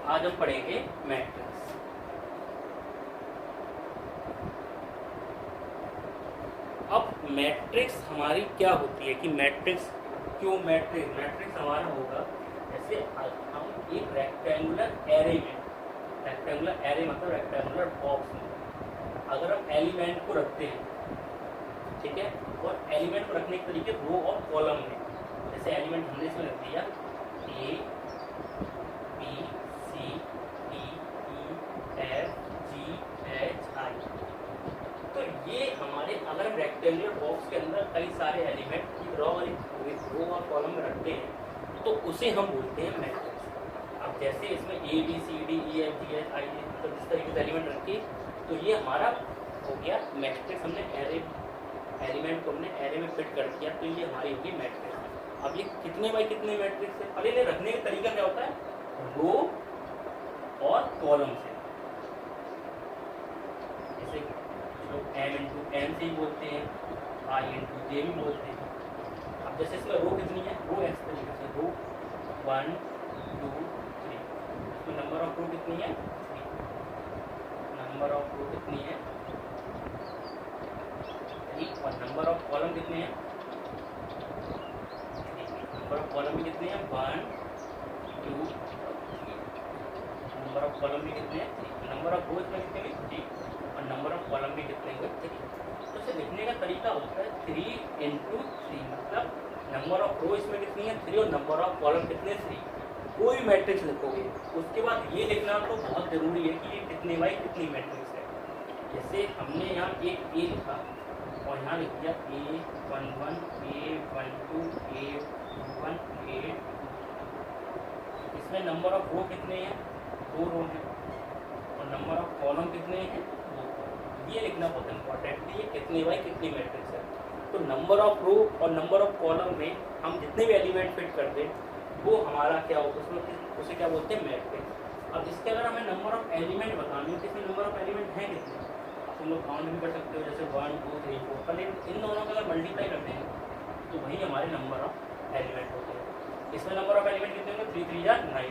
आज हम पढ़ेंगे मैट्रिक्स। अब मैट्रिक्स हमारी क्या होती है कि मैट्रिक्स क्यों मैट्रिक्स हमारा होगा जैसे हम एक रेक्टेंगुलर एरे में, रेक्टेंगुलर एरे मतलब रेक्टेंगुलर बॉक्स में अगर हम एलिमेंट को रखते हैं, ठीक है, और एलिमेंट को रखने के तरीके रो और कॉलम में, जैसे एलिमेंट हमने इसमें रख दिया A B C D E F G H I, तो ये हमारे अगर रेक्टेंगुलर बॉक्स के अंदर कई सारे एलिमेंट रो और कॉलम में रखते हैं तो उसे हम बोलते हैं मैट्रिक्स। अब जैसे इसमें A B C D E F G H I, तो जिस तरीके से एलिमेंट रखे तो ये हमारा हो गया मैट्रिक्स। हमने एलिमेंट को हमने एरे में फिट कर दिया तो ये हमारी होगी मैट्रिक्स। अब ये कितने बाई कितने मैट्रिक्स है, अब इन्हें रखने का तरीका क्या होता है, रो और कॉलम से, जैसे लोग एम इंटू एम से ही बोलते हैं, आई इंटू जे भी बोलते हैं। अब जैसे इसमें रो कितनी है, रो एक्स तरीके से रो 1 2 3, इसमें नंबर ऑफ रो कितनी है 3, नंबर ऑफ रो कितनी है 3, और नंबर ऑफ कॉलम कितने हैं, नंबर ऑफ कॉलम भी कितने हैं 1 2 3, नंबर ऑफ कॉलम भी कितने हैं 3, नंबर ऑफ रो इसमें कितने हैं 3 और नंबर ऑफ कॉलम भी कितने हैं 3। तो इसे लिखने का तरीका होता है 3 इंटू 3, मतलब नंबर ऑफ रो इसमें कितनी है 3 और नंबर ऑफ कॉलम कितने 3। कोई मैट्रिक्स लिखोगे उसके बाद ये लिखना तो बहुत जरूरी है कि ये कितने बाई कितनी मैट्रिक्स है। जैसे हमने यहाँ एक ए लिखा और यहाँ लिख दिया A11 A12 A1 A2, इसमें नंबर ऑफ रो कितने हैं 2 रो हैं और नंबर ऑफ कॉलम कितने हैं 2। ये लिखना बहुत इंपॉर्टेंट है, ये कितने बाई कितनी मैट्रिक्स है। तो नंबर ऑफ रो और नंबर ऑफ कॉलम में हम जितने भी एलिमेंट फिट कर दें वो हमारा क्या होगा, उसमें उसे क्या बोलते हैं मैट्रिक्स। अब इसके अगर हमें नंबर ऑफ एलिमेंट बतानी हो तो इसमें नंबर ऑफ एलिमेंट हैं कितने, तुम लोग काउंट भी कर सकते हो, जैसे 1 2 3 4, पर इन दोनों का अगर मल्टीप्लाई करते हैं तो वही हमारे नंबर ऑफ एलिमेंट होते हैं। इसमें नंबर ऑफ एलिमेंट कितने होंगे 3 3 या 9,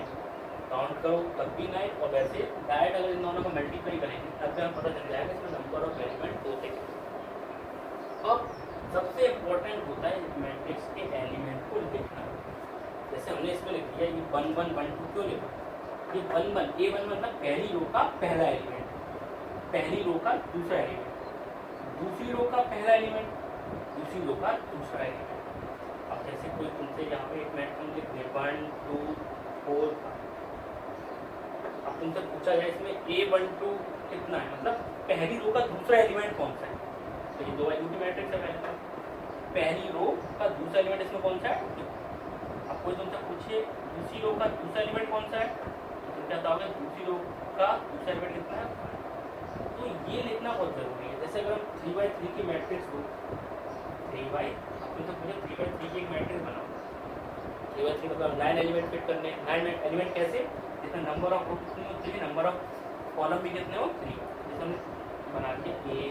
काउंट करो तब भी 9, और वैसे डायरेक्ट अगर इन दोनों को मल्टीप्लाई करेंगे तब भी हमें पता चल जाएगा इसमें नंबर ऑफ एलिमेंट होते हैं। अब सबसे इम्पोर्टेंट होता है मैट्रिक्स के एलिमेंट को लिखना। जैसे हमने इसमें लिख दिया ये 1 1 1 2, क्यों लिखा, ये 1 1 A1 मतलब पहली रो का पहला एलिमेंट, पहली रो का दूसरा एलिमेंट, दूसरी रो का पहला एलिमेंट, दूसरी रो का दूसरा एलिमेंट। अब जैसे कोई तुमसे यहाँ पे एक मैट्रिक्स लिख दे 1 2 4 5, अब तुमसे पूछा जाए इसमें A12 कितना है, मतलब पहली रो का दूसरा एलिमेंट कौन सा है, तो ये 2 बाई 2 की मैट्रिक्स है। पहली रो का दूसरा एलिमेंट इसमें कौन सा है। अब कोई तुमसे पूछिए दूसरी रो का दूसरा एलिमेंट कौन सा है, तो क्या बताओगे दूसरी रो का दूसरा एलिमेंट कितना है। तो ये लिखना बहुत जरूरी है। जैसे अगर हम 3 बाई 3 की मैट्रिक्स हो 3 बाई, अब तुमसे पूछे 3 बाई 3 की एक मैट्रिक्स बनाओ, 3 बाई 3 मतलब 9 एलिमेंट फिट करने हैं। 9 एलिमेंट कैसे, जिसमें नंबर ऑफ रो कितनी हो 3, नंबर ऑफ कॉलम भी कितने हो 3। जैसे हमने बना के ए,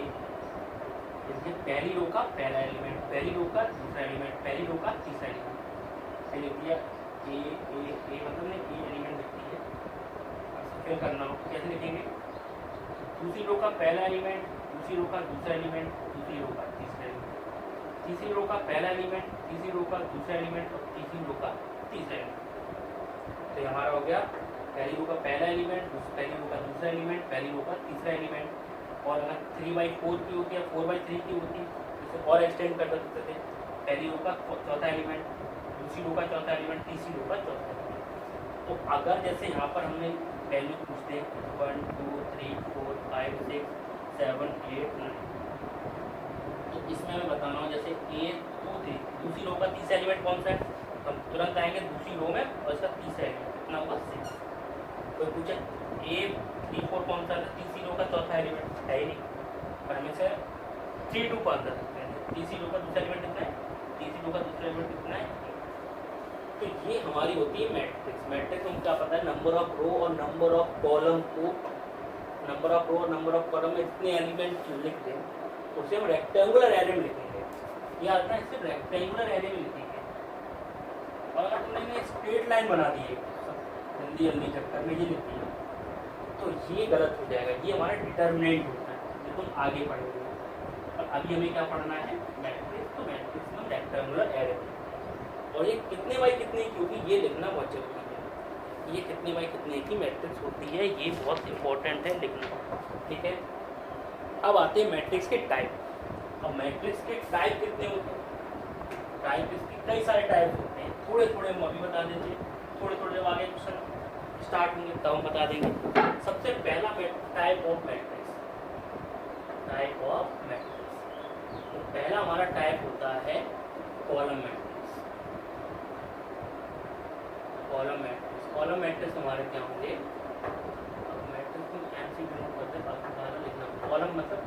जैसे पहली रो का पहला एलिमेंट, पहली रो का दूसरा एलिमेंट, पहली रो का तीसरा एलिमेंट, लिख दिया ए मतलब ने ए एलिमेंट लिख दिया। फिर करना हो कैसे लिखेंगे, दूसरी रो का पहला एलिमेंट, दूसरी रो का दूसरा एलिमेंट, दूसरी रो का तीसरा एलिमेंट, तीसरी रो का पहला एलिमेंट, तीसरी रो का दूसरा एलिमेंट और तीसरी रो का तीसरा एलिमेंट। तो हमारा हो गया पहली रो का पहला एलिमेंट, पहली रो का दूसरा एलिमेंट, पहली रो का तीसरा एलिमेंट। और अगर 3 बाई 4 की होती है 4 बाई 3 की होती है इसे और एक्सटेंड कर सकते थे, पहली रो का चौथा एलिमेंट, दूसरी रो का चौथा एलिमेंट, तीसरी रो का चौथा एलिमेंट। तो अगर जैसे यहाँ पर हमने वैल्यू पूछते 1 2 3 4 5 6 7 8 9, तो इसमें हमें बताना हो जैसे A 2 3, दूसरी रो का तीसरा एलिमेंट कौन सा है, तो हम तुरंत आएंगे दूसरी रो में और इसका तीसरा एलिमेंट कितना होगा 6। कोई पूछे A 3 4 कौन सा है, तीसरी रो का चौथा एलिमेंट है ही नहीं, पर हमें से 3 2 5 कर सकते हैं। तीसरी रो का दूसरा एलिमेंट कितना है, तीसरी रो का दूसरा एलिमेंट कितना है। तो ये हमारी होती है मैट्रिक्स। मैट्रिक्स में क्या पता है नंबर ऑफ रो और नंबर ऑफ कॉलम को, नंबर ऑफ रो और नंबर ऑफ कॉलम में इतने एलिमेंट लिख दें उसे हम रेक्टेंगुलर एरे में लिखेंगे। याद रखना सिर्फ रेक्टेंगुलर एरे में लिखेंगे। और अगर तुमने स्ट्रेट लाइन बना दी है, जल्दी जल्दी चक्कर में ये लिख दिया, तो ये गलत हो जाएगा। ये हमारा डिटर्मिनेंट होता है, ये तुम आगे पढ़ोगे। और अभी हमें क्या पढ़ना है, मैट्रिक्स। तो मैट्रिक्स में रेक्टेंगुलर एरे, और ये कितने बाई कितने, क्योंकि ये लिखना बहुत जरूरी है। ये कितने बाई कितने की मैट्रिक्स होती है, ये बहुत इंपॉर्टेंट है लिखना, ठीक है। अब आते हैं मैट्रिक्स के टाइप। अब मैट्रिक्स के टाइप कितने होते हैं, टाइप इसके कई सारे टाइप होते हैं, थोड़े थोड़े हम अभी बता देंगे, थोड़े थोड़े जब आगे क्वेश्चन स्टार्ट होंगे तब हम बता देंगे। सबसे पहला type of matrix, type of matrix. तो पहला हमारा टाइप होता है column matrix. Column matrix, column matrix हमारे क्या होंगे, मैट्रिक्स में कैंसिल करते हैं, बाकी सारा लिखना। कॉलम मतलब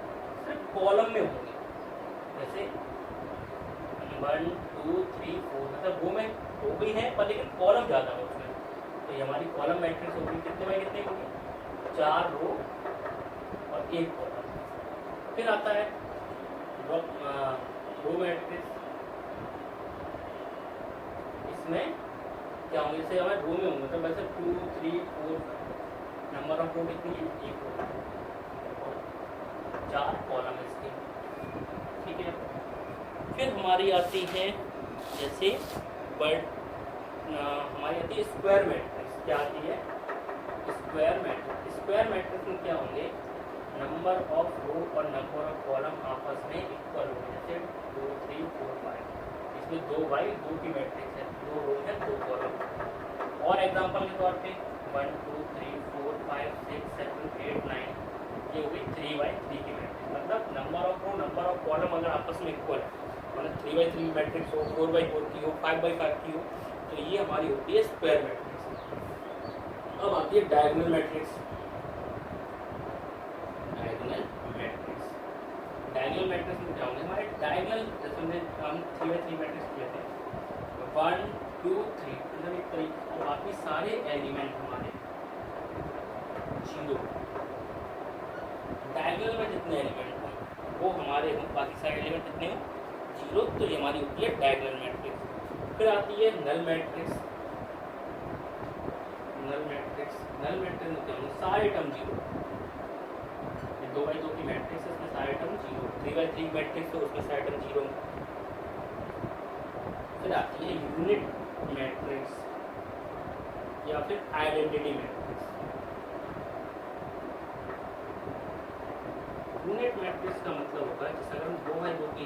सिर्फ कॉलम में होंगे, जैसे 1 2 3 4, मतलब वो में वो भी है पर लेकिन कॉलम ज़्यादा है उसमें। तो ये हमारी कॉलम मैट्रिक्स होगी, कितने बाई कितने होगी, 4 रो और 1 कॉलम। फिर आता है रो मैट्रिक्स। इसमें क्या होंगे, जैसे हमारे रो में होंगे तो वैसे 2 3 4 नंबर ऑफ रो कितनी है, 1 रो और 4 कॉलम इसके, ठीक है। फिर हमारी आती है जैसे हमारी आती है स्क्वायर मैट्रिक्स। क्या आती है, स्क्वायर मैट्रिक्स। स्क्वायर मैट्रिक्स में क्या होंगे, नंबर ऑफ रो और नंबर ऑफ कॉलम आपस में इक्वल होंगे, जैसे 2 3 4 5। इसमें 2 बाई 2 की मैट्रिक्स है, 2 रो है 2 कॉलम। और एग्जांपल के तौर पे 1 2 3 4 5 6 7 8 9, ये हो गई 3 बाई 3 की मैट्रिक्स। मतलब number of row number of column अगर आपस में इक्वल है, मतलब 3 बाई 3 मैट्रिक्स हो, 4 बाई 4 की हो, 5 बाई 5 की हो, तो ये हमारी होती है स्क्वायर मैट्रिक्स। अब आती है diagonal matrix. Diagonal matrix, diagonal matrix में क्या होंगे, हमारे डायगोनल जैसे हम 3 बाई 3 मैट्रिक्स लेते हैं, 1 2 3, मतलब एक तरीके, और बाकी सारे एलिमेंट हमारे 0। डायगोनल में जितने एलिमेंट हों वो हमारे हों, बाकी सारे एलिमेंट कितने हों, 0। तो ये हमारी होती है डायगोनल मैट्रिक्स। फिर आती है null matrix. Null matrix, null matrix में क्या होंगे, सारे टर्म 0। 2 बाई 2 की मैट्रिक्स है, उसमें सारे टर्म 0। 3 बाई 3 मैट्रिक्स है, उसमें सारे टर्म 0। फिर आती है यूनिट मैट्रिक्स या फिर आइडेंटिटी मैट्रिक्स। यूनिट मैट्रिक्स का मतलब होगा जैसे अगर हम 2 बाई 2 की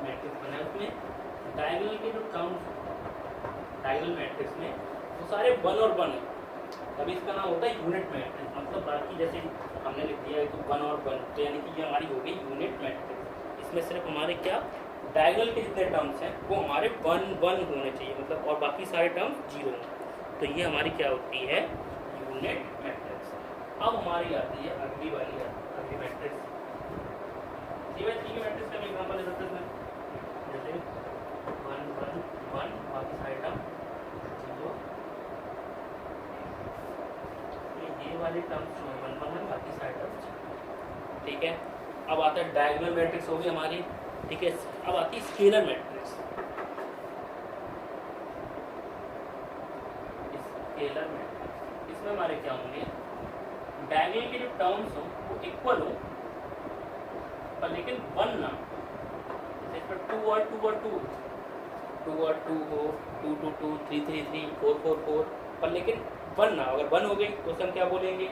मैट्रिक्स बनाए, उसमें डायगोनल के जो टर्म्स डायगोनल मैट्रिक्स में वो सारे 1 और 1 है, तभी इसका नाम होता है यूनिट मैट्रिक्स। मतलब बाकी जैसे हमने लिख दिया है तो 1 और 1, तो यानी कि ये हमारी हो गई यूनिट मैट्रिक्स। इसमें सिर्फ हमारे क्या डायगोनल के जितने टर्म्स हैं वो हमारे 1 1 होने चाहिए, मतलब, और बाकी सारे टर्म्स 0 हों। तो ये हमारी क्या होती है, यूनिट मैट्रिक्स। अब हमारी आती है अगली वाली, अगली मैट्रिक्स 3 बाई 3 की मैट्रिक्स का एग्जाम्पल ले सकते हैं, जैसे 1 1 1, बाकी सारे टर्म 0। ये वाले टर्म्स 1 1 है, बाकी सारे टर्म्स, ठीक है। अब आता है डायगोनल मैट्रिक्स होगी हमारी, ठीक है। अब आती है स्केलर मैट्रिक्स। स्केलर मैट्रिक्स, इसमें हमारे क्या होंगे, डायगोनल के जो टर्म्स हो वो इक्वल हो पर लेकिन 1 ना, जैसे इस पर 2 और 2 और 2, 2 और 2 हो, 2 2 2 3 3 3 4 4 4, पर लेकिन 1 ना। अगर 1 हो गई तो उसे हम क्या बोलेंगे,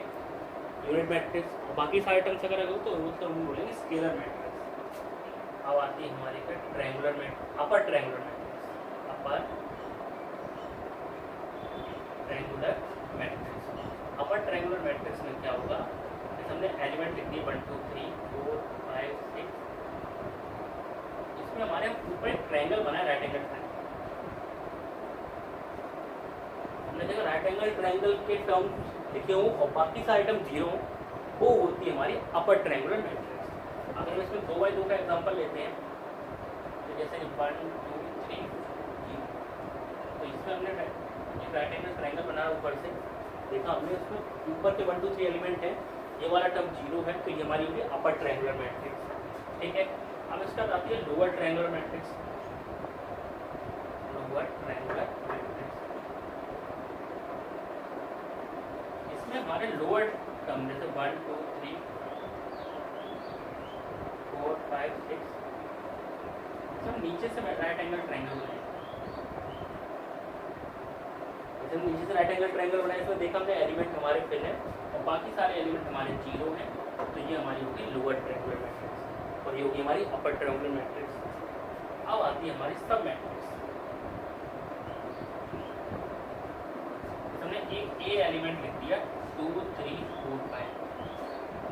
यूनिट मैट्रिक्स। और बाकी सारे टर्म्स अगर हो तो उसको हम बोलेंगे स्केलर मैट्रिक्स। अब आती है हमारी का triangular matrix, upper triangular matrix, upper triangular matrix. Upper triangular matrix में क्या होगा, जैसे हमने एलिमेंट लिख दिए 1 2 3 4 5 6, इसमें हमारे ऊपर एक ट्रायंगल बना है, राइट एंगल ट्रायंगल। हमने देखा राइट एंगल ट्रायंगल के टर्म्स लिखे हों और बाकी सारे टर्म 0 हों, वो होती है हमारी अपर ट्रायंगुलर मैट्रिक्स। अगर हम इसमें 2 बाई 2 का एग्जांपल लेते हैं, तो जैसे 1 2 3 0, तो इसमें हमने एक राइट एंगल ट्रायंगल बना ऊपर से देखा हमने, उसमें ऊपर के 1 2 3 एलिमेंट है, ये वाला टर्म 0 है, तो ये हमारी होगी अपर ट्रायंगुलर मैट्रिक्स, ठीक है। अब इसका आती है lower triangular matrix. Lower triangular matrix, हमारे लोअर टर्म जैसे 1 2 3 4 5 6 हम नीचे से राइट एंगल ट्रायंगल बनाए। जैसे हम नीचे से राइट एंगल ट्रायंगल बनाए इसमें देखा हमने एलिमेंट हमारे फिल है और बाकी सारे एलिमेंट हमारे जीरो हैं, तो ये हमारी होगी लोअर ट्रायंगुलर मैट्रिक्स और ये होगी हमारी अपर ट्रायंगुलर मैट्रिक्स। अब आती है हमारी सब मैट्रिक्स। हमने एक ए एलिमेंट लिख दिया 2 3 4 5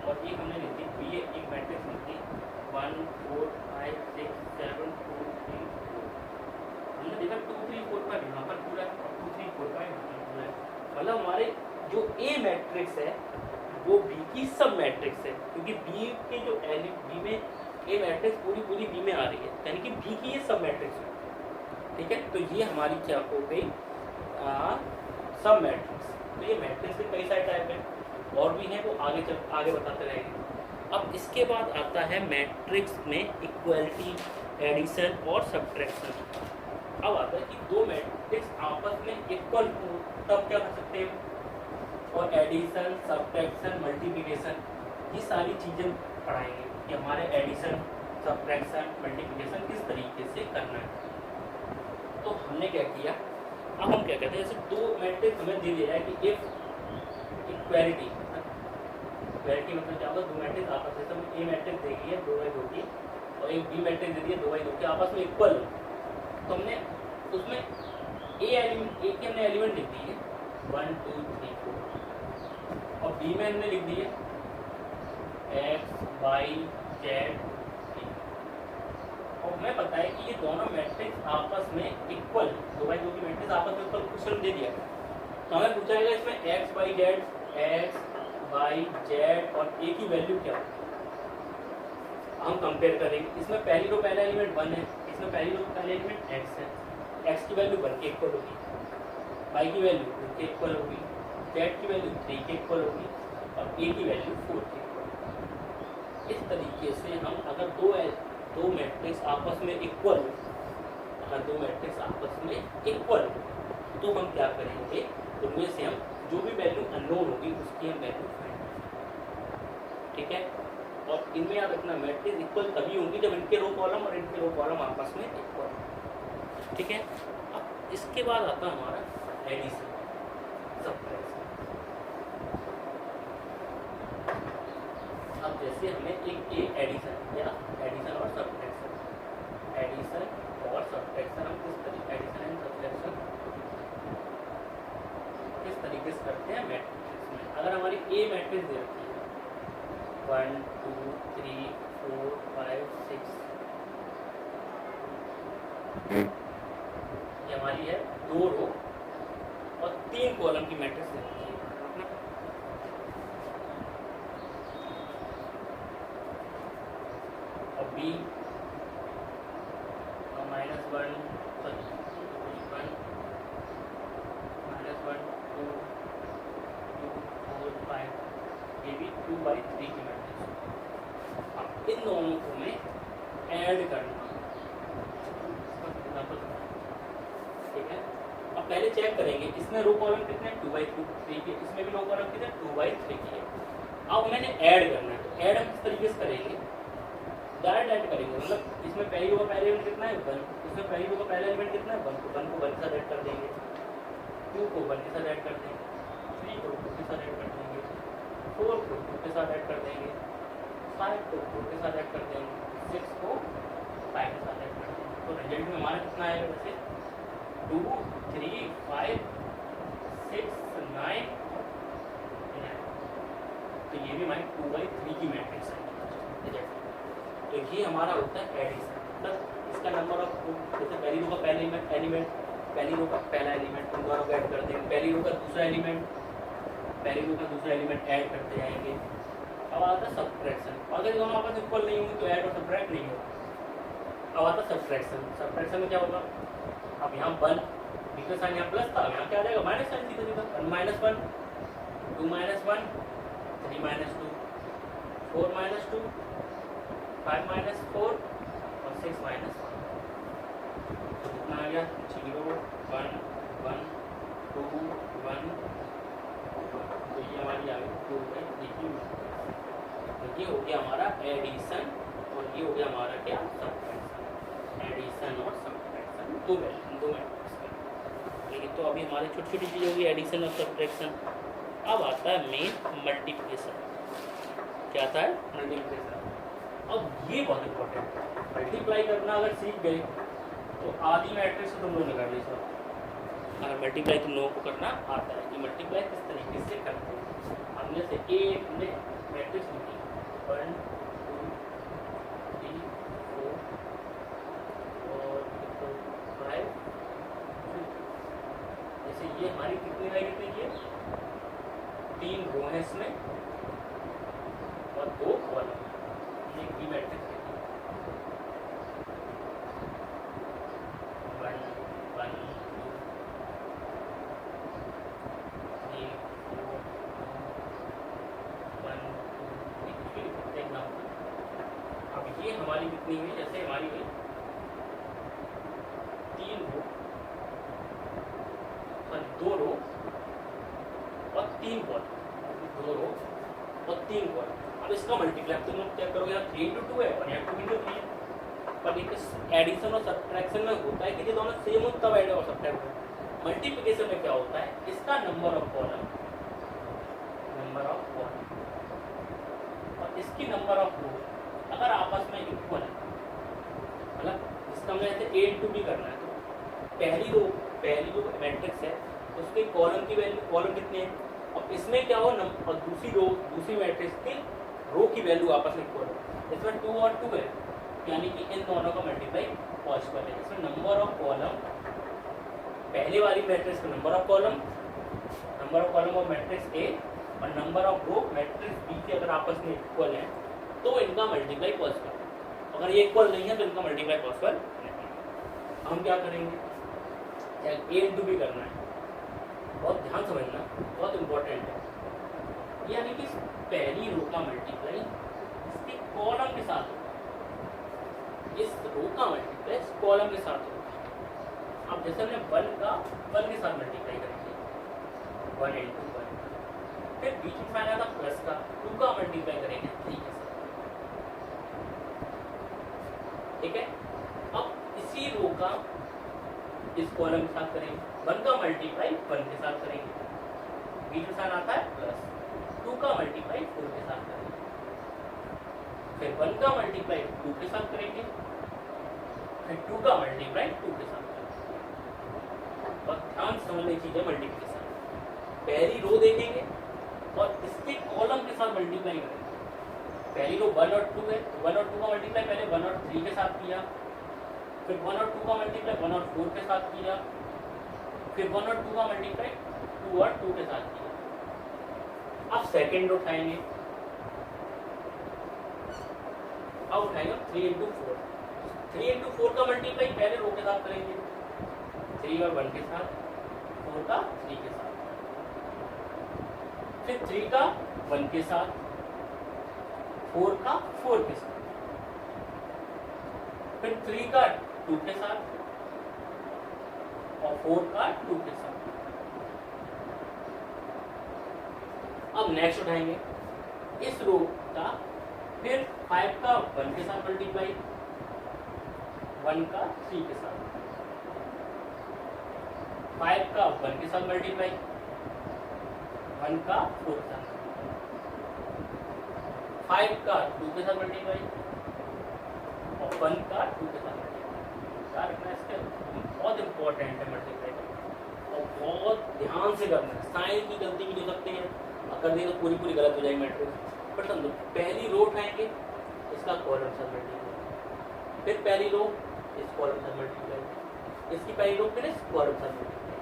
और एक हमने लिख दी बी एक मैट्रिक्स लिख दी 1 4 5 6 7 2 3 4। हमने देखा 2 3 4 5 यहाँ पर पूरा 2 3 4 5 पूरा है, मतलब हमारे जो ए मैट्रिक्स है वो बी की सब मैट्रिक्स है, क्योंकि बी के जो बी में ए मैट्रिक्स पूरी बी में आ रही है, यानी कि बी की ये सब मैट्रिक्स है। ठीक है, तो ये हमारी क्या हो गई सब मैट्रिक्स। तो ये मैट्रिक्स के कई सारे टाइप हैं और भी हैं, वो आगे बताते रहेंगे। अब इसके बाद आता है मैट्रिक्स में इक्वलिटी, एडिशन और सब्ट्रैक्शन। अब आता है कि दो मैट्रिक्स आपस में इक्वल हो तब क्या कर सकते हैं, और एडिशन सब्ट्रैक्शन मल्टीप्लिकेशन ये सारी चीज़ें पढ़ाएंगे कि हमारे एडिशन सब्ट्रैक्शन मल्टीप्लिकेशन किस तरीके से करना है। तो हमने क्या किया, अब हम क्या कहते हैं, जैसे दो मैट्रिक्स हमें दे दिया है कि इफ इक्वालिटी मतलब क्या होगा, दो मैट्रिक्स आपस में, तो ए मैट्रिक्स दे दी है 2/2 की और एक बी मैट्रिक्स दे दी है 2/2 की, आपस में इक्वल। तो हमने उसमें ए की हमने एलिमेंट लिख दी है 1 2 3 4 और बी में हमने लिख दी है एक्स वाई जेड। और हमें पता है कि ये दोनों मैट्रिक्स आपस में इक्वल 2/2 की मैट्रिक्स आपस में इक्वल क्वेश्चन दे दिया, तो हमें पूछा जाएगा इसमें एक्स वाई जेड और ए की वैल्यू क्या है, हम कंपेयर करेंगे। इसमें पहली रो पहला एलिमेंट 1 है, इसमें पहली रो पहला एलिमेंट एक्स है, एक्स की वैल्यू 1 के इक्वल होगी, वाई की वैल्यू 2 के इक्वल होगी, जेड की वैल्यू 3 के इक्वल होगी और ए की वैल्यू 4 के इक्वल होगी। इस तरीके से हम अगर दो मैट्रिक्स आपस में इक्वल, तो हम क्या करेंगे, उनमें से हम जो भी वैल्यू अननोन होगी उसकी हम वैल्यू फाइंड करेंगे। ठीक है, और इनमें याद रखना मैट्रिक्स इक्वल तभी होंगी जब इनके रो कॉलम और इनके रो कॉलम आपस में इक्वल। ठीक है, अब इसके बाद आता है हमारा एडिशन सब्ट्रैक्शन। अब जैसे हमें एक एडिशन या एडिशन और सब्ट्रैक्शन हम किस तरीके से करते हैं मैट्रिक्स में। अगर हमारी ए मैट्रिक्स दे रखी है 1 2 3 4 5 6, ये हमारी है 2 रो और 3 कॉलम की मैट्रिक्स दे रखी है। और बी -1 -1 2 2 4 5, ये भी 2/3 की मैट्रिक्स। अब इन दोनों को में ऐड करना, ठीक है। अब पहले चेक करेंगे इसमें रो कॉलम कितने 2/3 के, इसमें भी रो कॉलम कितने 2/3 की है। अब मैंने ऐड करना है, तो ऐड हम किस तरीके से करेंगे, डायरेक्ट ऐड करेंगे, मतलब इसमें पहली रो का पहला एलिमेंट कितना है 1, इसमें पहली रो का पहला एलिमेंट कितना है 1, तो 1 को 1 के साथ ऐड कर देंगे, 2 को 1 के साथ ऐड कर देंगे, 3 को 2 के साथ ऐड कर देंगे, 4 को 2 के साथ ऐड कर देंगे, 5 को 4 के साथ ऐड कर देंगे, 6 को 5 के साथ ऐड कर देंगे। तो रिजल्ट में हमारा कितना आएगा, वैसे 2 3 5 6 9 9। तो ये भी हमारी 2/3 की मैट्रिक्स है। तो ये हमारा होता है एडिशन, मतलब इसका नंबर ऑफ, जैसे पहली रो का पहला एलिमेंट पहली रो का पहला एलिमेंट उन दोनों को ऐड कर देंगे, पहली रो का दूसरा एलिमेंट पहली रो का दूसरा एलिमेंट ऐड करते जाएंगे। अब आता है सब्ट्रैक्शन, अगर दोनों आपस में इक्वल नहीं होंगे तो ऐड और सब्ट्रैक्ट नहीं होगा। अब आता है सब्ट्रैक्शन में क्या होगा, अब यहाँ 1 बी का साइन यहाँ प्लस था, यहाँ क्या आ जाएगा माइनस साइन, सीधा सीधा 1 - 1 2 - 1 3 - 2 4 - 2 5 - 4 और 6 - 1। तो कितना आ गया 0 1 1 2 1। तो ये हमारी आ ये हो गया हमारा एडिशन और ये हो गया हमारा क्या सब्ट्रैक्शन। एडिशन और सब्ट्रैक्शन दो मैट्रिक्स का। लेकिन तो अभी हमारी छोटी छोटी चीज़ होगी एडिशन और सब्ट्रैक्शन। अब आता है मेन मल्टीप्लिकेशन। क्या आता है मल्टीप्लिकेशन। अब ये बहुत इंपॉर्टेंट है, मल्टीप्लाई करना अगर सीख गए तो आधी मैट्रिक्स तो तुम लोग निकाल ली सब। अगर मल्टीप्लाई तुम लोगों को करना आता है कि मल्टीप्लाई किस तरीके से करते हैं। हमने से एक मैट्रिक्स लिखी 1 2 3 4 और 5। जैसे ये हमारी कितनी लाइन कितनी की है, 3 रो है इसमें और 2 कॉलम। ये की मैट्रिक्स हमारी कितनी हुई, जैसे हमारी हुई 3 रो और 2 रो और 3 कॉलम, 2 रो और 3 कॉलम। अब इसका मल्टीप्लाई तुम लोग क्या करोगे, 3 × 2 है और यहाँ 2 × 3 है। पर एक एडिशन और सब्ट्रैक्शन में होता है कि ये दोनों सेम हो तब ऐड और सब्ट्रैक्ट हो। मल्टीप्लिकेशन में क्या होता है, इसका नंबर ऑफ कॉलम और इसकी नंबर ऑफ रो अगर आपस में इक्वल है, मतलब इसका मतलब ऐसे A × B करना है, तो पहली जो मैट्रिक्स है उसके कॉलम की वैल्यू, कॉलम कितने हैं, और इसमें क्या हो और दूसरी मैट्रिक्स की रो की वैल्यू आपस में इक्वल हो। इसमें 2 और 2 है, यानी कि इन दोनों का मल्टीप्लाई पॉसिबल है। इसमें नंबर ऑफ कॉलम, पहले वाली मैट्रिक्स का number of column of matrix A और number of row matrix B के अगर आपस में इक्वल है तो इनका मल्टीप्लाई पॉसिबल। अगर ये इक्वल नहीं है तो इनका मल्टीप्लाई पॉसिबल नहीं। हम क्या करेंगे, A × B करना है, बहुत ध्यान समझना, बहुत इंपॉर्टेंट है। यानी कि पहली रो का मल्टीप्लाई इसके कॉलम के साथ होगा, इस रो का मल्टीप्लाई इस कॉलम के साथ होगा। अब जैसे हमने 1 के साथ मल्टीप्लाई करेंगे, 1 × 1, फिर बीच में फाइनल था प्लस का, 2 का मल्टीप्लाई करेंगे 3 के साथ, ठीक है। अब इसी रो का इस कॉलम के साथ करेंगे, 1 का मल्टीप्लाई 1 के साथ करेंगे, बीच में साइन आता है प्लस, 2 का मल्टीप्लाई 4 के साथ करेंगे, फिर 1 का मल्टीप्लाई 2 के साथ करेंगे, फिर 2 का मल्टीप्लाई 2 के साथ करेंगे। और ध्यान समझने की चीज है मल्टीप्लिकेशन, पहली रो देखेंगे और इसके कॉलम के साथ मल्टीप्लाई करेंगे। पहली रो 1 और 2 है, 1 और 2 का मल्टीप्लाई पहले 1 और 3 के साथ किया, फिर 1 और 2 का मल्टीप्लाई 1 और 4 के साथ किया, फिर 1 और 2 का मल्टीप्लाई 2 और 2 के साथ किया। अब सेकेंड रो उठाएंगे, अब उठाएंगे 3 × 4। 3 × 4 का मल्टीप्लाई पहले रो के साथ करेंगे, 3 और 1 के साथ, 4 का 3 के साथ, फिर 3 का 1 के साथ, 4 का 4 के साथ, फिर 3 का 2 के साथ और 4 का 2 के साथ। अब नेक्स्ट उठाएंगे इस रो का, फिर 5 का 1 के साथ मल्टीप्लाई, 1 का 3 के साथ, 5 का 1 के साथ मल्टीप्लाई, 1 का 4 के साथ, 5 का 2 के साथ मल्टीप्लाई और 1 का 2 के साथ मल्टीप्लाई। यार इसके बहुत इंपॉर्टेंट है मल्टीप्लाई और बहुत ध्यान से करना है। साइन की गलती भी हो सकती है, कर दी तो पूरी गलत हो जाएगी मैट्रिक्स। पर समझो, पहली रो उठाएंगे, इसका कॉलम साथ मल्टीप्लाई, फिर पहली रो इस कॉलम साथ मल्टीप्लाई, इसकी पहली रो फिर इस कॉलम साथ मल्टीप्लाई,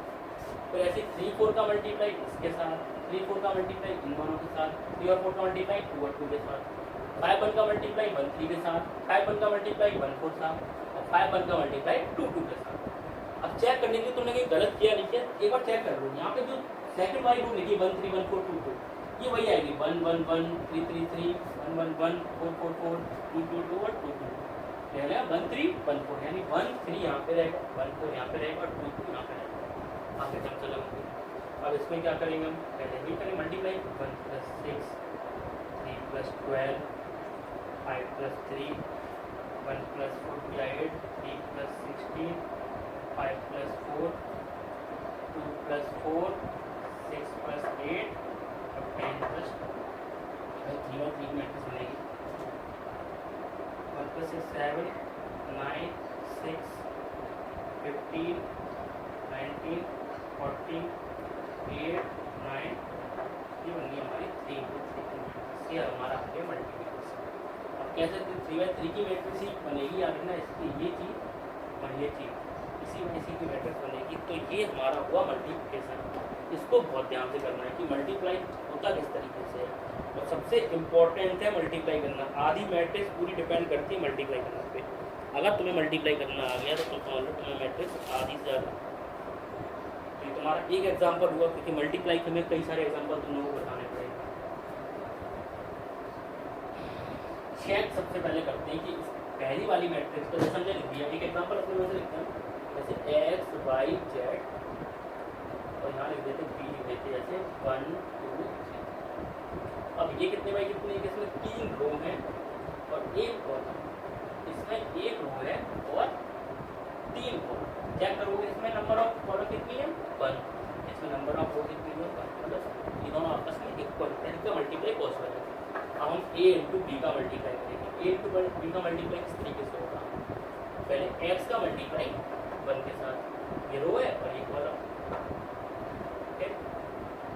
फिर ऐसे 3 4 का मल्टीप्लाई इसके साथ, 3 4 का मल्टीप्लाई इन दोनों के साथ, 3 और 4 का मल्टीप्लाई 2 और 2 के साथ, 5 1 का मल्टीप्लाई 1 3 के साथ, 5 1 का मल्टीप्लाई 1 4 साथ और 5 1 का मल्टीप्लाई 2 2 के साथ। अब चेक करने के लिए तुमने कहीं गलत किया नहीं किया, एक बार चेक कर लो। यहाँ पे जो सेकंड वाली रो लिखी 1 3 1 4 2 2, ये वही आएगी 1 1 1 3 3 3 1 1 1 4 4 4 2 2 2 और 2 2। पहले 1 3 1 4, यानी 1 3 यहाँ पे रहेगा, 1 4 यहाँ पे रहेगा और 2 2 यहाँ पे रहेगा। आगे हम चलेंगे। अब इसमें क्या करेंगे हम, पहले भी करें मल्टीप्लाई, 1 + 6 3 + 12 5 + 3, 1 + 4 किया 8, 3 + 16, 5 + 4, 2 + 4, 6 + 8 और 10 + 3 और 3 मैट्रिक्स बनेगी। 1 + 6 7, 9, 6, 15, 19, 14, 8, 9, ये बन गई हमारी 3 मैट्रिक्स। ये हमारा है मल्टीप्लिकेशन। अब कह सकते 3/3 की मैट्रिक्स ही बनेगी, याद रखना इसकी ये चीज़ और ये चीज़ इसी की मैट्रिक्स बनेगी। तो ये हमारा हुआ मल्टीप्लिकेशन। इसको बहुत ध्यान से करना है कि मल्टीप्लाई होता किस तरीके से है, और सबसे इम्पोर्टेंट है मल्टीप्लाई करना। आधी मैट्रिक्स पूरी डिपेंड करती है मल्टीप्लाई करने पे। अगर तुम्हें मल्टीप्लाई करना आ गया तो तुम समझ लो तुम्हें मैट्रिक्स आधी से ज़्यादा। तो तुम्हारा एक एग्जाम्पल हुआ, क्योंकि मल्टीप्लाई के में कई सारे एग्जाम्पल तुम लोगों को बताने पड़ेंगे। चेक सबसे पहले करते हैं कि पहली वाली मैट्रिक्स को जैसे हमने लिख दिया, एक एग्जाम्पल अपने वैसे लिखते हैं जैसे x y z, और यहाँ लिख देते b, लिख देते जैसे 1 2 3। अब ये कितने बाई कितने, इसमें 3 रो हैं और 1 कॉलम। इसमें 1 रो है और 3 कॉलम। क्या करोगे, इसमें नंबर ऑफ कॉलम कितनी है 1, इसमें नंबर ऑफ रो कितनी है 1, मतलब ये दोनों आपस में इक्वल है, इनका मल्टीप्लाई पॉसिबल है। अब हम a इंटू बी का मल्टीप्लाई करेंगे। a इंटू बी का मल्टीप्लाई किस तरीके से होगा, पहले x का मल्टीप्लाई 1 के साथ, ये रो है और ये कॉलम,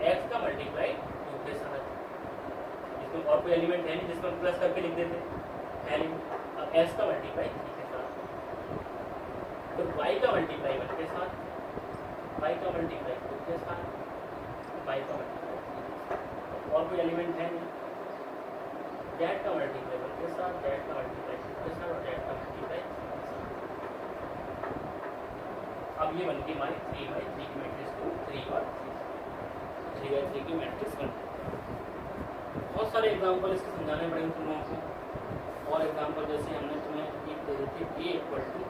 x का मल्टीप्लाई 2 के साथ, इसमें और कोई एलिमेंट है नहीं जिसमें प्लस करके लिख देते हैं। अब s का मल्टीप्लाई 3 के साथ, फिर y का मल्टीप्लाई 1 के साथ, y का मल्टीप्लाई 2 के साथ, y का मल्टीप्लाई 3 के साथ, और कोई एलिमेंट है नहीं। z का मल्टीप्लाई 1 के साथ, z का मल्टीप्लाई 2 के साथ और z का मल्टीप्लाई 3 के साथ। अब ये बनती हमारी 3/3 की मैट्रिक्स को 3 और 3/3 की मैट्रिक्स बनती है। बहुत सारे एग्जाम्पल इसके समझाने पड़ेंगे तुम लोगों को। और एग्जाम्पल जैसे हमने तुम्हें एक दे देती a इक्वल टू,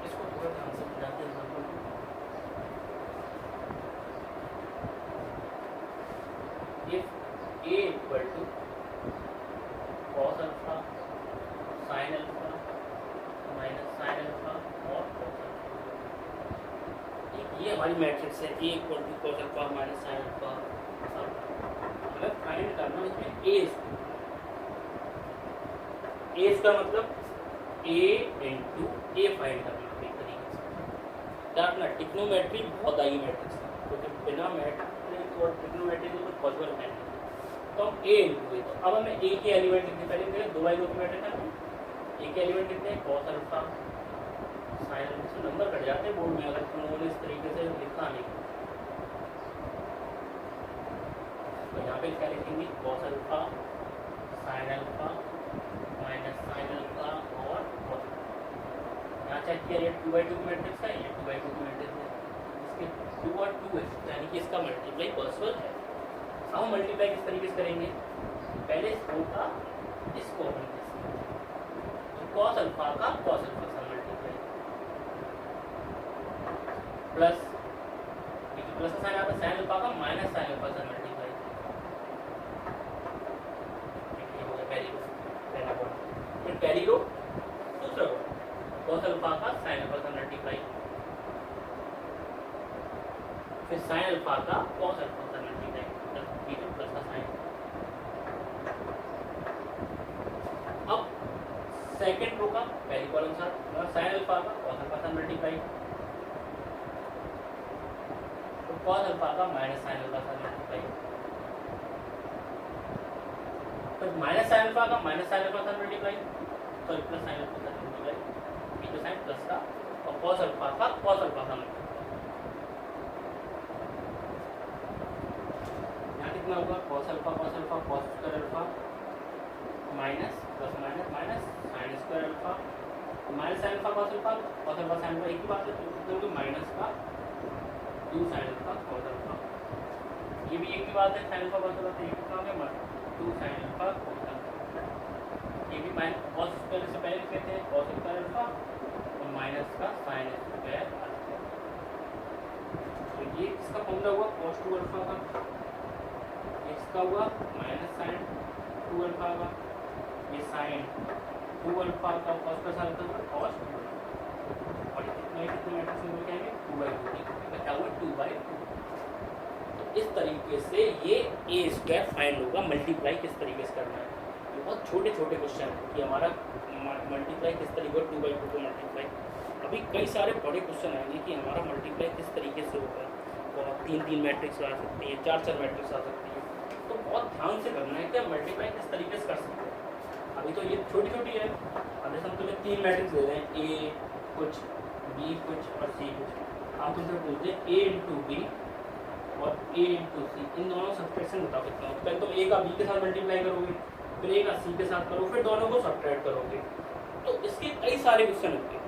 इसको थोड़ा ध्यान से समझाते हैं example. If a equal to cos alpha sin alpha minus sin alpha और cos अल्फा, ये हमारी मैट्रिक्स है। a equal to cos alpha minus sin alpha. मतलब फाइंड करना इसमें a इसका मतलब a इंटू a फाइंड करना एक तरीके से। अपना ट्रिग्नोमेट्री बहुत आई मैट्रिक्स है, क्योंकि बिना मैट्रिक्स और ट्रिग्नोमेट्री तो कुछ पॉसिबल है नहीं। तो हम a इंटू ए, तो अब हमें a के एलिमेंट कितने, पहले 2/2 की मैट्रिक्स है ना, a के एलिमेंट कितने cos अल्फा sin अल्फा से नंबर कट जाते हैं बोर्ड में अगर तुम लोगों ने इस तरीके से लिखा नहीं। तो यहाँ पे क्या लिखेंगे cos alpha sin alpha minus sin alpha और cos अल्फा। यहाँ चेक किया ये 2/2 की मैट्रिक्स है, ये 2/2 की मैट्रिक्स है, इसके 2 और 2 है, यानी कि इसका मल्टीप्लाई पॉसिबल है। अब हम मल्टीप्लाई किस तरीके से करेंगे, पहले इस रो का इस कॉलम के साथ, तो cos अल्फा का cos अल्फा से मल्टीप्लाई प्लस प्लस का साइन आता है sin अल्फा का माइनस sin अल्फा से मल्टीप्लाई। ये हो गया पहली रो, पहला कॉलम। फिर पहली रो दूसरा रो cos अल्फा का sin अल्फा से मल्टीप्लाई, फिर sin अल्फा का cos अल्फा से मल्टीप्लाई प्लस का साइन। अब सेकंड रो का पहली कॉलम साथ sin अल्फा का cos अल्फा से मल्टीप्लाई, तो cos अल्फा का माइनस sin अल्फा से मल्टीप्लाई, फिर माइनस sin अल्फा का माइनस sin अल्फा से multiply, sorry plus sin alpha से मल्टीप्लाई, ये तो साइन प्लस का, और cos अल्फा का cos अल्फा से मल्टीप्लाई। कितना होगा cos alpha cos square alpha minus plus minus minus sin square alpha minus sin alpha cos alpha sin alpha एक ही बात है, तो कितना होगा माइनस का 2 sin अल्फा cos अल्फा, ये भी एक ही बात है sin अल्फा cos अल्फा, तो ये कितना हो गया 2 sin अल्फा cos अल्फा, ये भी माइनस cos स्क्वायर से पहले कहते हैं cos स्क्वायर अल्फा और माइनस का sin स्क्वायर अल्फा। तो ये इसका फॉर्मूला हुआ cos 2 अल्फा का, इसका हुआ माइनस sin 2 अल्फा का, ये साइन 2 अल्फा का कॉस का साइन था कॉस 2 और कितने मैट्रिक्स में क्या है 2/2 बचा हुआ 2/2। तो इस तरीके से ये ए स्क्वायर फाइंड होगा। मल्टीप्लाई किस तरीके से करना है, ये बहुत छोटे छोटे क्वेश्चन है कि हमारा मल्टीप्लाई किस तरीके 2/2 को मल्टीप्लाई। अभी कई सारे बड़े क्वेश्चन आएंगे कि हमारा मल्टीप्लाई किस तरीके से होगा, और 3 मैट्रिक्स आ सकती है, 4 मैट्रिक्स आ सकती है। तो बहुत ध्यान से करना है कि हम मल्टीप्लाई किस तरीके से कर सकते हैं। अभी तो ये छोटी छोटी है, अभी हम तुम्हें 3 मैट्रिक्स दे रहे हैं, ए कुछ बी कुछ और सी कुछ। हम तुमसे पूछते हैं ए इंटू बी और ए इंटू सी, इन दोनों सब्ट्रैक्शन बता सकता हूँ। पहले तुम ए का बी के साथ मल्टीप्लाई करोगे, फिर ए का सी के साथ करो, फिर दोनों को सब्ट्रैक्ट करोगे। तो इसके कई सारे क्वेश्चन होंगे।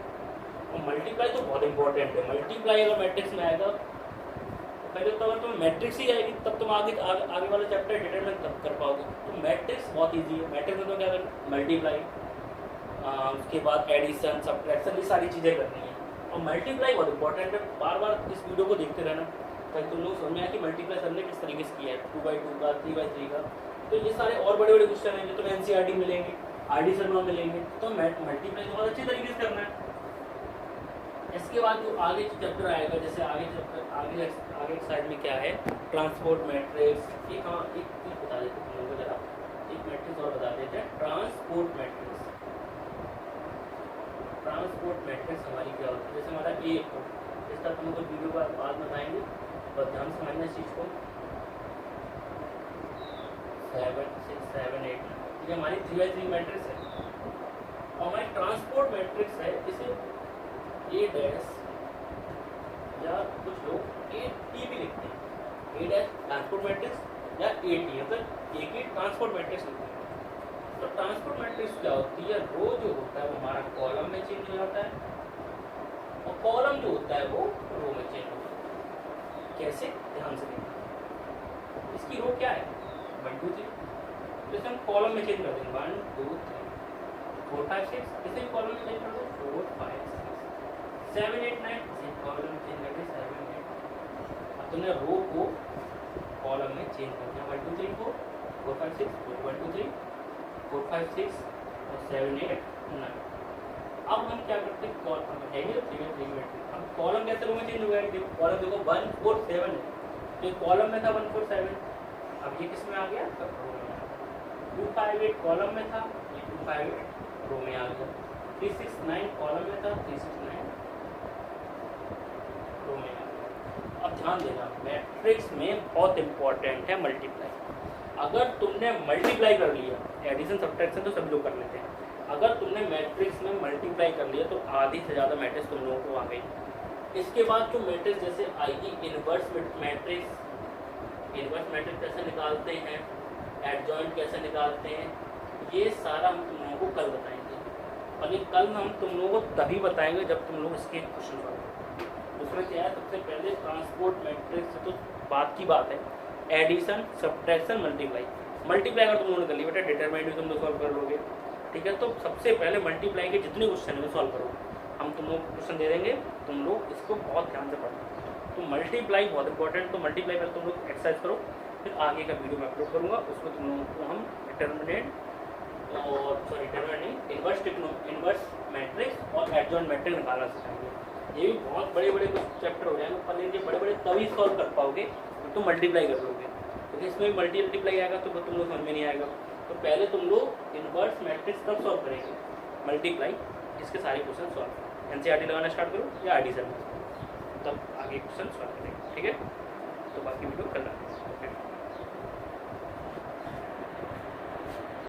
और मल्टीप्लाई तो बहुत इंपॉर्टेंट है। मल्टीप्लाई अगर मैट्रिक्स में आएगा तो पहले तो अगर तुम्हें मैट्रिक्स ही आएगी तब तुम आगे वाला चैप्टर डिटरमिन तब कर पाओगे। तो मैट्रिक्स बहुत ईजी है। मैट्रिक्स में तो क्या करना, मल्टीप्लाई, उसके बाद एडिशन सब्ट्रैक्शन, ये सारी चीज़ें करनी है। और मल्टीप्लाई बहुत इंपॉर्टेंट है। बार बार इस वीडियो को देखते रहना ताकि तुम लोग समझ में आए कि मल्टीप्लाई सर ने किस तरीके से किया है, 2/2 का, 3/3 का। तो ये सारे और बड़े बड़े क्वेश्चन हैं जो तुम्हें एनसीईआरटी मिलेंगे, आरडीशन में मिलेंगे। तो मल्टीप्लाई बहुत अच्छी तरीके से करना है। इसके बाद जो आगे चैप्टर आएगा, जैसे आगे साइड में क्या है, ट्रांसपोर्ट मैट्रिक्स। एक बता देते तुम लोगों को, जरा एक मैट्रिक्स और बता देते हैं, ट्रांसपोर्ट मैट्रिक्स। ट्रांसपोर्ट मैट्रिक्स हमारी क्या होती है, जैसे हमारा ए, इसका तुम लोग वीडियो का बाद में बताएंगे, और ध्यान समझना इस चीज़ को। 7 6 7 8 ये हमारी 3/3 मैट्रिक्स है। और हमारी ट्रांसपोर्ट मैट्रिक्स है, इसे ए डैश या कुछ लोग ए टी भी लिखते हैं। ए डैश ट्रांसपोर्ट मैट्रिक्स या ए टी, मतलब ए की ट्रांसपोर्ट मैट्रिक्स लिखते हैं। तो ट्रांसपोर्ट मैट्रिक्स क्या होती है, रो जो होता है वो हमारा कॉलम में चेंज हो जाता है, और कॉलम जो होता है वो रो में चेंज हो जाता है। कैसे, ध्यान से देखना। इसकी रो क्या है 1 2 3, जैसे हम कॉलम में चेंज कर देंगे 1 2 3 4 5 6, इसे भी कॉलम में चेंज कर दो 4 5 6 7 8 9, इसे कॉलम में चेंज करके 7 8। अब तुमने रो को कॉलम में चेंज कर दिया, 1 2 3 4 4 5 6 1 2 3 4 5 6 और 7 8 9। अब हम क्या करते हैं, कॉलम है ये 3 मैट्रिक्स। अब कॉलम कैसे रो में चेंज हो गया, देखो कॉलम देखो 1 4 7 है, तो कॉलम में था 1 4 7, अब ये किस में आ गया, रो में। 2 5 8 कॉलम में था, ये 2 5 8 रो में आ गया। 3 6 9 कॉलम में था, 3 6 9 रो में आ गया। अब ध्यान देना, मैट्रिक्स में बहुत इंपॉर्टेंट है मल्टीप्लाई। अगर तुमने मल्टीप्लाई कर लिया, एडिशन सब्ट्रैक्शन तो सभी लोग कर लेते हैं, अगर तुमने मैट्रिक्स में मल्टीप्लाई कर लिया तो आधी से ज़्यादा मैट्रिक्स तुम लोगों को आ गई। इसके बाद जो मैट्रिक्स जैसे आएगी इनवर्स मैट्रिक्स, इनवर्स मैट्रिक्स कैसे निकालते हैं, एडजॉइंट कैसे निकालते हैं, ये सारा हम तुम लोगों को कल बताएंगे। और ये कल हम तुम लोगों को तभी बताएंगे जब तुम लोग इसके क्वेश्चन करोगे। उसमें क्या है, सबसे पहले ट्रांसपोर्ट मैट्रिक्स तो बात की बात है, एडिशन सब्ट्रैक्शन मल्टीप्लाई। मल्टीप्लाई अगर तुम लोगों ने कर लिया बेटा, डिटरमिनेंट भी तुम लोग सॉल्व कर लोगे, ठीक है। तो सबसे पहले मल्टीप्लाई के जितने क्वेश्चन है वो सॉल्व करो। हम तुम लोग क्वेश्चन दे देंगे, तुम लोग इसको बहुत ध्यान से पढ़ना। तो मल्टीप्लाई बहुत इंपॉर्टेंट, तो मल्टीप्लाई पहले तुम लोग एक्सरसाइज करो, फिर आगे का वीडियो मैं अपलोड करूँगा, उसमें तुम लोगों को हम डिटरमिनेंट और इनवर्स मैट्रिक्स और एडजॉइंट मैट्रिक्स निकालना सिखाएंगे। ये भी बहुत बड़े बड़े कुछ चैप्टर हो जाएंगे, पर इनके बड़े बड़े तभी सॉल्व कर पाओगे तो तुम मल्टीप्लाई कर लोगे, क्योंकि इसमें भी मल्टीप्लाई आएगा तो तुम लोग समझ में नहीं आएगा। तो पहले तुम लोग इनवर्स मैट्रिक्स कब सॉल्व करेंगे, मल्टीप्लाई, इसके सारे क्वेश्चन सॉल्व एनसीईआरटी लगाना स्टार्ट करो या आरडीशन में, तब आगे क्वेश्चन सॉल्व करेंगे, ठीक है। तो बाकी वीडियो कल आएंगे।